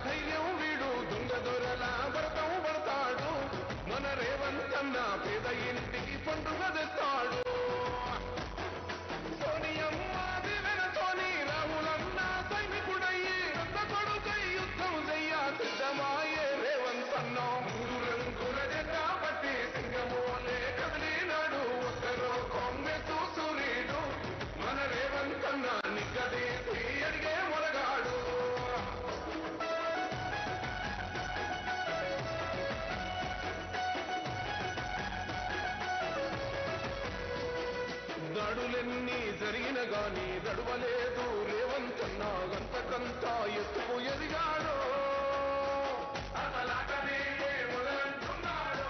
ధైర్యం వీడు దొంగ దొరల భరతం పడతాడు మన రేవంతన్న పేద ఇంటికి పండుగ తెస్తాడు సోనియమ్మ దివెనతోని రాహులన్న సైనికుడయ్యి పెద్ద కొడుకై యుద్ధం చెయ్య సిద్ధమాయే రేవంతన్న మూడు రంగుల జెండా పట్టి సింగమోలే కదిలినాడు ఒక్కరో కాంగ్రెస్ సూర్యుడు మన రేవంతన్న నిగ్గదీసి అడిగే మొరగాడు దాడులెన్ని జరిగిన గాని దడవలేదు రేవంతన్న గంతకంతా ఎత్తుకు ఎదిగాడు అసలాటనే మొదలంటున్నాడు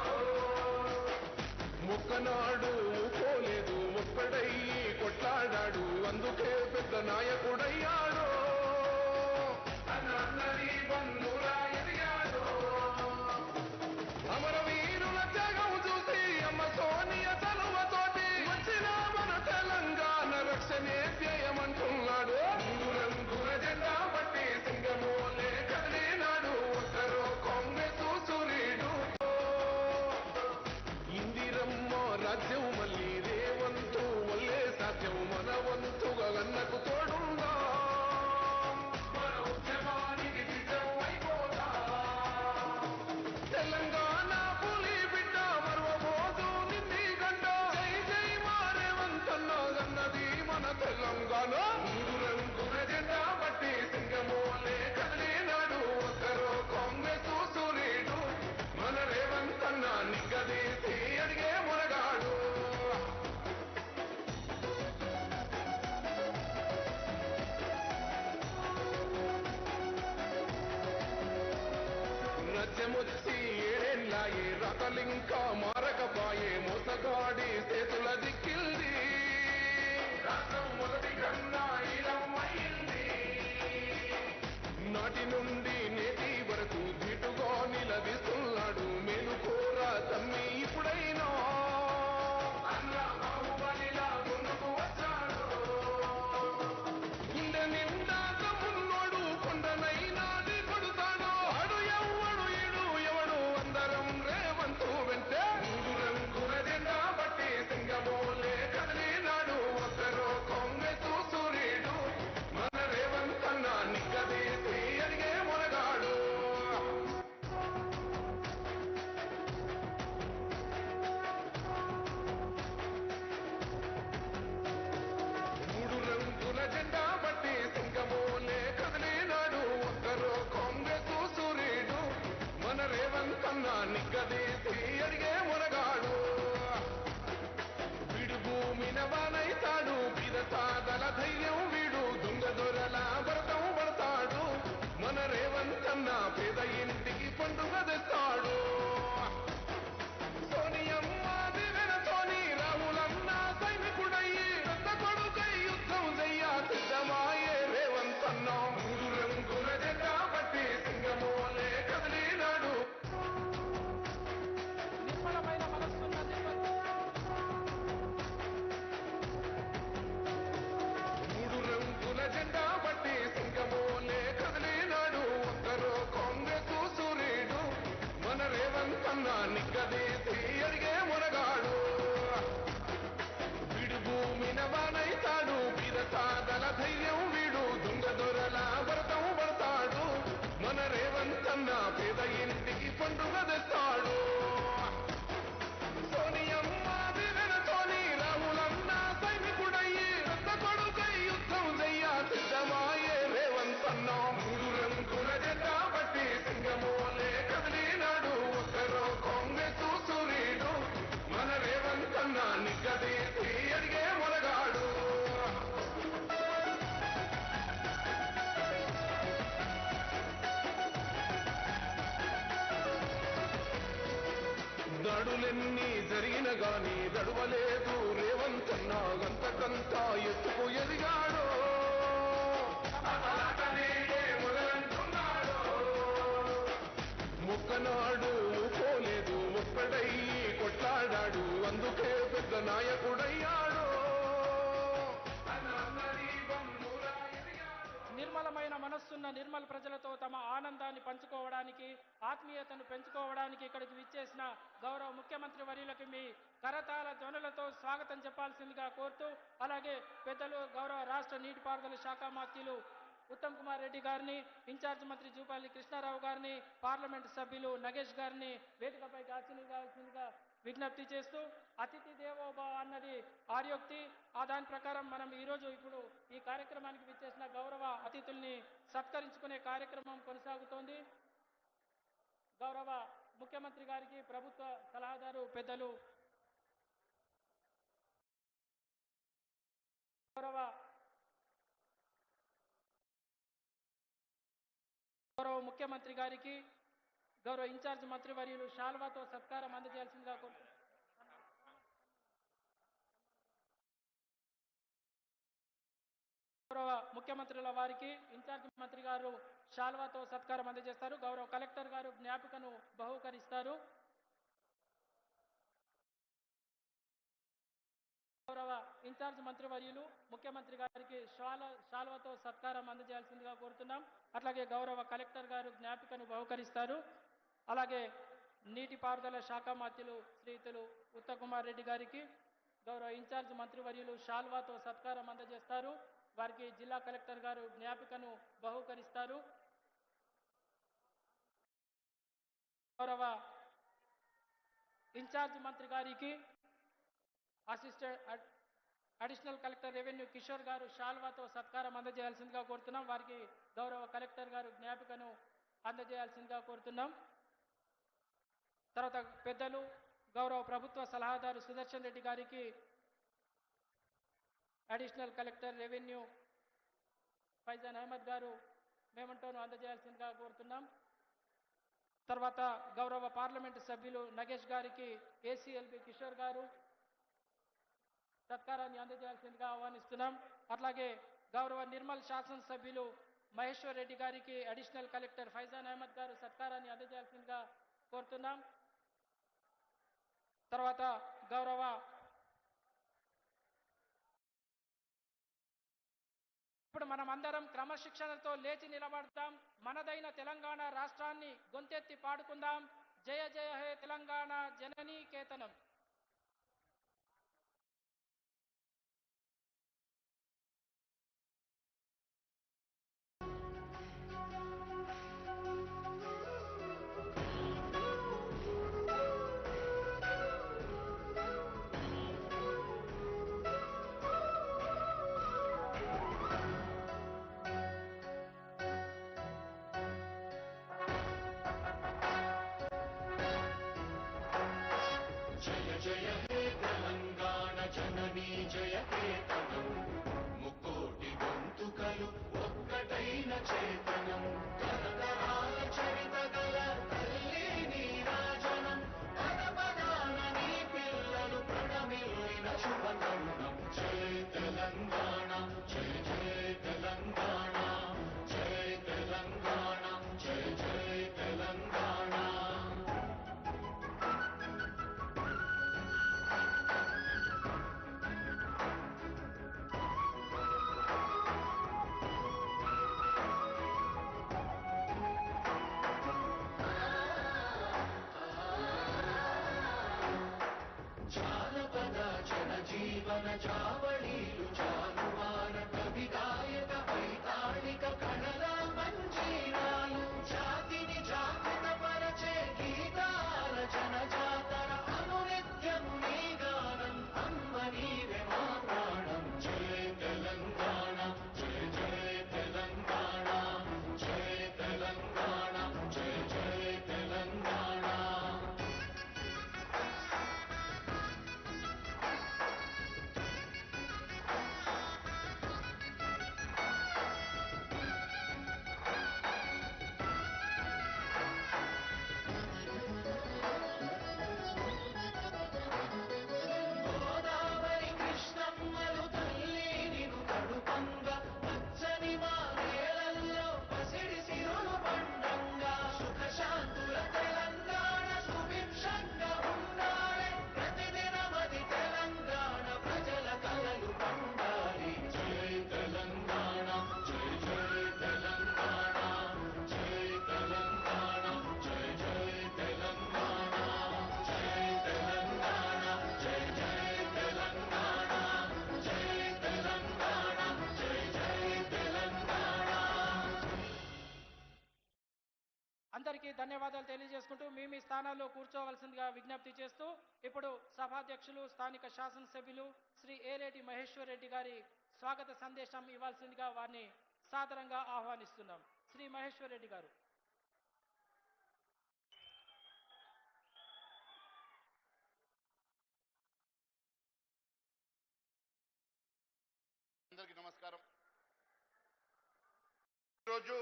ముక్కనాడు పోలేదు ఒక్కడయ్యి కొట్లాడాడు అందుకే పెద్ద నాయకుడయ్యాడు అన్నది బంధురా ఎదిగాడు అమరవీరుల త్యాగం చూసి అమ్మ సోనియ చలువతోటి వచ్చిన మన తెలంగాణ రక్షణే ధ్యేయమంటున్నాడు మూడు రంగుల జెండా పట్టి సింగమోలే కదిలినాడు ఒక్కరో కాంగ్రెస్ సూర్యుడు ఇందిరమ్మ రాజ్యం మళ్ళీ రేవంతు వల్లే సాధ్యం మన వంతుగా అన్నకు తోడుందా మన ఉద్యమానికి సిద్ధం అయిపోతా తెలంగాణ పులి బిడ్డ మరువబోదు నిన్ని గంట జై జై మా రేవంతన్న అన్నది మన తెలంగాణ మూడు రంగుల జెండా పట్టి సింగమోలే కదిలినాడు ఒక్కరో కాంగ్రెస్ సూర్యుడు మన రేవంతన్న నిగ్గదీసి అడిగే మునగాడు రాజ్యమొచ్చి ఏడేళ్ళాయే రకలింకా మారకపాయే మోసగాడి చేతుల దిక్కిల్ది రాష్ట్రం మొదటి కన్నా ఇలమైంది నాటి నుండి నేటి వరకు ధీటుగా నిలదీస్తున్నాడు మేలుకోర తమ్మి ఇప్పుడైనా అన్న బాహుబలిలా ముందుకు వచ్చాడు గుండె నిండా తమ్మున్నోడు కొండనైనా కొడుతాడు అడు ఎవడు ఇడు ఎవడు అందరం రేవంతు వెంటే మూడు రంగుల జెండా పట్టి సింగమోలే కదిలినాడు ఒక్కరో కాంగ్రెస్ సూర్యుడు మన రేవంతన్న నిగ్గదీసి అడిగే మొరగాడు మూడు రంగుల జెండా పట్టి సింగమోలే కదిలినాడు ఒక్కరో కాంగ్రెస్ సూర్యుడు మన రేవంతన్న నిగ్గదీసి అడిగే మొరగాడు వీడు భూమిన వానైతాడు బీద సాదల ధైర్యం వీడు దొంగ దొరల భరతం పడతాడు మన రేవంతన్న పేద ఇంటికి పండుగ తెస్తాడు సోనియమ్మ దివెనతోని రాహులన్న సైనికుడయ్యి పెద్ద కొడుకై యుద్ధం చెయ్య సిద్ధమాయే రేవంతన్న మూడు రంగుల జెండా పట్టి సింగమోలే కదిలినాడు నిర్మలమైన మనస్సున్న మూడు రంగుల జెండా పట్టి సింగమోలే కదిలినాడు ఒక్కరో కాంగ్రెస్ సూర్యుడు మన రేవంతన్న నిగ్గదీసి అడిగే మునగాడు వీడు భూమిన వానైతాడు బీద సాదల ధైర్యం వీడు దొంగ దొరల భరతం పడతాడు మన రేవంతన్న పేద ఇంటికి పండుగ తెస్తాడు సోనియమ్మ దివెనతోని రాహులన్న సైనికుడయ్యి పెద్ద కొడుకై యుద్ధం చెయ్య సిద్ధమాయే రేవంతన్న మూడు రంగుల జెండా పట్టి సింగమోలే కదిలినాడు ఒక్కరో కాంగ్రెస్ సూర్యుడు మన రేవంతన్న నిగ్గదీసి అడిగే మొరగాడు దాడులెన్ని జరిగిన గాని దడవలేదు రేవంతన్న గంతకంతా ఎత్తుకు ఎదిగాడు అసలాటనే మొదలంటున్నాడు ముక్కనాడు పోలేదు ఒక్కడయ్యి కొట్లాడాడు అందుకే పెద్ద నాయకుడయ్యాడు నిర్మలమైన మనస్సు చూస్తున్న నిర్మల్ ప్రజలతో తమ ఆనందాన్ని పంచుకోవడానికి, ఆత్మీయతను పెంచుకోవడానికి ఇక్కడికి విచ్చేసిన గౌరవ ముఖ్యమంత్రి వర్యులకి మీ కరతాళ ధ్వనులతో స్వాగతం చెప్పాల్సిందిగా కోరుతూ, అలాగే పెద్దలు గౌరవ రాష్ట్ర నీటిపారుదల శాఖ మంత్రులు ఉత్తమ్ కుమార్ రెడ్డి గారిని, ఇన్ఛార్జ్ మంత్రి జూపల్లి కృష్ణారావు గారిని, పార్లమెంటు సభ్యులు నగేష్ గారిని వేదికపైకి ఆశీర్వదించాల్సిందిగా విజ్ఞప్తి చేస్తూ, అతిథి దేవోభవ అన్నది ఆర్యోక్తి. దాని ప్రకారం మనం ఈరోజు ఇప్పుడు ఈ కార్యక్రమానికి విచ్చేసిన గౌరవ అతిథుల్ని సత్కరించుకునే కార్యక్రమం కొనసాగుతోంది. గౌరవ ముఖ్యమంత్రి గారికి ప్రభుత్వ సలహాదారు పెద్దలు గౌరవ ముఖ్యమంత్రి గారికి గౌరవ ఇన్ఛార్జ్ మంత్రివర్యులు శాల్వాతో సత్కారం అందజేయాల్సిందిగా కోరుతున్నాను. గౌరవ ముఖ్యమంత్రుల వారికి ఇన్ఛార్జ్ మంత్రి గారు శాల్వాతో సత్కారం అందజేస్తారు. గౌరవ కలెక్టర్ గారు జ్ఞాపికను బహూకరిస్తారు. గౌరవ ఇన్ఛార్జ్ మంత్రివర్యులు ముఖ్యమంత్రి గారికి శాల్వాతో సత్కారం అందజేయాల్సిందిగా కోరుతున్నాం. అట్లాగే గౌరవ కలెక్టర్ గారు జ్ఞాపికను బహూకరిస్తారు. అలాగే నీటిపారుదల శాఖ మంత్రులు శ్రీతులు ఉత్తమ్ కుమార్ రెడ్డి గారికి గౌరవ ఇన్ఛార్జ్ మంత్రివర్యులు శాల్వాతో సత్కారం అందజేస్తారు. వారికి జిల్లా కలెక్టర్ గారు జ్ఞాపికను బహూకరిస్తారు. గౌరవ ఇన్ఛార్జ్ మంత్రి గారికి అడిషనల్ కలెక్టర్ రెవెన్యూ కిషోర్ గారు శాల్వాతో సత్కారం అందజేయాల్సిందిగా కోరుతున్నాం. వారికి గౌరవ కలెక్టర్ గారు జ్ఞాపికను అందజేయాల్సిందిగా కోరుతున్నాం. తర్వాత పెద్దలు గౌరవ ప్రభుత్వ సలహాదారు సుదర్శన్ రెడ్డి గారికి additional collector revenue Faizan Ahmed గారు మేమంటోను అందజేయాల్సిందిగా కోరుతున్నాం. తర్వాత గౌరవ పార్లమెంటు సభ్యులు నగేష్ గారికి ఏసీఎల్బి కిషోర్ గారు సత్కారాన్ని అందజేయాల్సిందిగా ఆహ్వానిస్తున్నాం. అట్లాగే గౌరవ నిర్మల్ శాసనసభ్యులు మహేశ్వర్ రెడ్డి గారికి అడిషనల్ కలెక్టర్ ఫైజాన్ అహ్మద్ గారు సత్కారాన్ని అందజేయాల్సిందిగా కోరుతున్నాం. తర్వాత గౌరవ ఇప్పుడు మనం అందరం క్రమశిక్షణతో లేచి నిలబడతాం. మనదైన తెలంగాణ రాష్ట్రాన్ని గొంతెత్తి పాడుకుందాం. జయ జయ హే తెలంగాణ జననీ కేతనం. జయ హే తెలంగాణ జననీ జయ కేతనం, ముక్కోటి గొంతుకలు ఒక్కటైన చేతనం, తరతరాల చరిత గల తల్లి నీరాజనం, పద పదాన నీ పిల్లలు ప్రణమిల్లిన శుభతరుణం. జయ తెలంగాణ జయ జయ తెలంగాణ, జయ తెలంగాణ జయ జయ తెలంగాణ. జీవన జావళీలు జానువార కవి గాయక వైతాళిక కళల మంజీరాలు, జాతిని జాగృత పరచే గీతాల జనజాతర అనునిత్యము నీ గానం, అమ్మ నీవే మా ప్రాణం. జయ తెలంగాణ జయ జయ తెలంగాణ, జయ తెలంగాణ జయ జయ తెలంగాణ. అందరికీ ధన్యవాదాలు తెలియజేసుకుంటూ మీ స్థానాల్లో కూర్చోవలసిందిగా విజ్ఞప్తి చేస్తూ ఇప్పుడు సభాధ్యక్షులు స్థానిక శాసనసభ్యులు శ్రీ ఏలేటి మహేశ్వర్ రెడ్డి గారి స్వాగత సందేశం ఇవ్వాల్సిందిగా వారిని సాదరంగా ఆహ్వానిస్తున్నాం. శ్రీ మహేశ్వర్ రెడ్డి గారు. అందరికీ నమస్కారం. ఈరోజు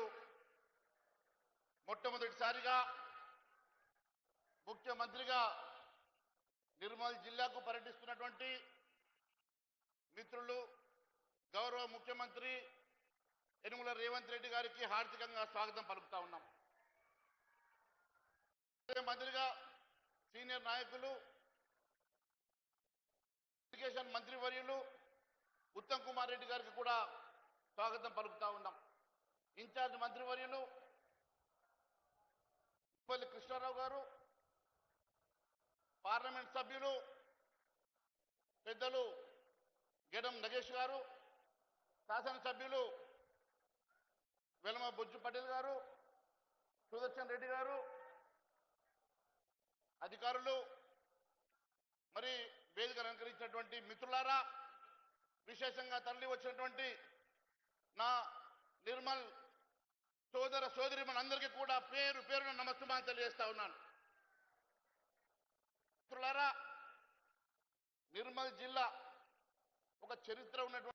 మొట్టమొదటిసారిగా ముఖ్యమంత్రిగా నిర్మల్ జిల్లాకు పర్యటిస్తున్నటువంటి మిత్రులు గౌరవ ముఖ్యమంత్రి యనుమల రేవంత్ రెడ్డి గారికి హార్దికంగా స్వాగతం పలుకుతా ఉన్నాం. మంత్రిగా సీనియర్ నాయకులు ఇరిగేషన్ మంత్రివర్యులు ఉత్తమ్ కుమార్ రెడ్డి గారికి కూడా స్వాగతం పలుకుతా ఉన్నాం. ఇన్ఛార్జ్ మంత్రివర్యులు ఉప్పల్లి కృష్ణారావు గారు, పార్లమెంట్ సభ్యులు పెద్దలు గెడం నగేష్ గారు, శాసనసభ్యులు వెలమ బొజ్జు పటేల్ గారు, సుదర్శన్ రెడ్డి గారు, అధికారులు, మరి వేదిక అలంకరించినటువంటి మిత్రులారా, విశేషంగా తరలి వచ్చినటువంటి నా నిర్మల్ సోదర సోదరి మనందరికీ కూడా పేరు పేరున నమస్కారం తెలియజేస్తా ఉన్నాను. మిత్రులారా, నిర్మల్ జిల్లా ఒక చరిత్ర ఉన్నటువంటి